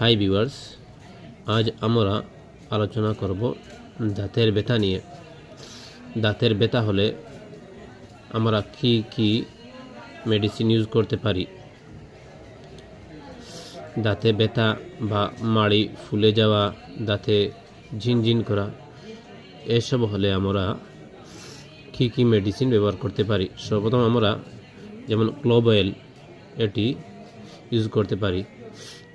Hi viewers, আজ আমরা আলোচনা করব দাঁতের ব্যথা নিয়ে। দাঁতের ব্যথা হলে আমরা কি মেডিসিন ইউজ করতে পারি। দাঁতে ব্যথা বা মাড়ি ফুলে যাওয়া, দাঁতে ঝিনঝিন করা, এসব হলে আমরা কি মেডিসিন ব্যবহার করতে পারি। সর্বপ্রথম আমরা যেমন ক্লোভ অয়েল এটি ইউজ করতে পারি,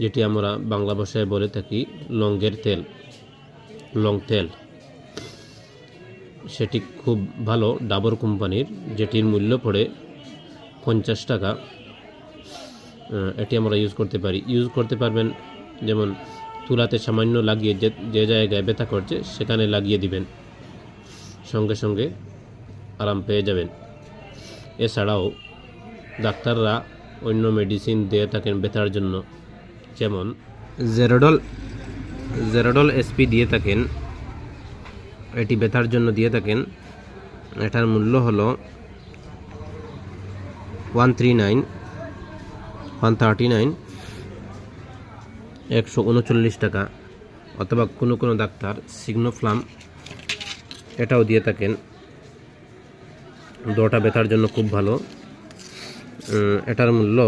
যেটি আমরা বাংলা ভাষায় বলে থাকি লং তেল। সেটি খুব ভালো ডাবর কোম্পানির, যেটির মূল্য পড়ে 50 টাকা। এটি আমরা ইউজ করতে পারবেন। যেমন তুলাতে সামান্য লাগিয়ে যে জায়গায় ব্যথা করছে সেখানে লাগিয়ে দিবেন, সঙ্গে সঙ্গে আরাম পেয়ে যাবেন। এছাড়াও ডাক্তাররা অন্য মেডিসিন দিয়ে থাকেন ব্যথার জন্য, যেমন জেরোডল এসপি দিয়ে থাকেন। এটি ব্যথার জন্য দিয়ে থাকেন। এটার মূল্য হলো 139 টাকা। অথবা কোনো ডাক্তার সিগনোফ্লাম এটাও দিয়ে থাকেন। দোটা ব্যথার জন্য খুব ভালো। এটার মূল্য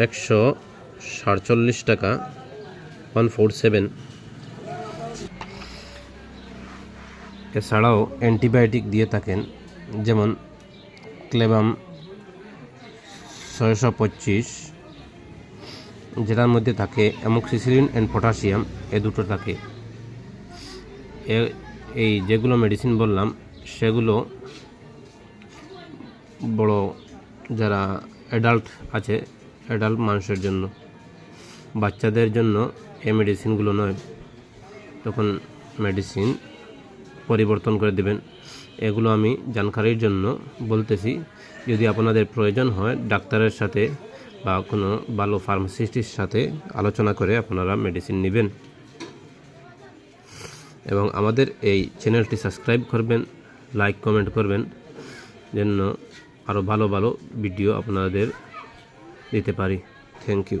147 টাকা, 147। এছাড়াও অ্যান্টিবায়োটিক দিয়ে থাকেন, যেমন ক্লেবাম 625, যেটার মধ্যে থাকে অ্যামোক্সিসিলিন অ্যান্ড পটাশিয়াম, এ দুটো থাকে। এই যেগুলো মেডিসিন বললাম সেগুলো বড় যারা অ্যাডাল্ট আছে, অ্যাডাল্ট মানুষের জন্য। বাচ্চাদের জন্য এই মেডিসিনগুলো নয়, তখন মেডিসিন পরিবর্তন করে দেবেন। এগুলো আমি জানকারির জন্য বলতেছি। যদি আপনাদের প্রয়োজন হয়, ডাক্তারের সাথে বা কোনো ভালো ফার্মাসিস্টের সাথে আলোচনা করে আপনারা মেডিসিন নেবেন। এবং আমাদের এই চ্যানেলটি সাবস্ক্রাইব করবেন, লাইক কমেন্ট করবেন, যেন আরও ভালো ভিডিও আপনাদের দিতে পারি। Thank you.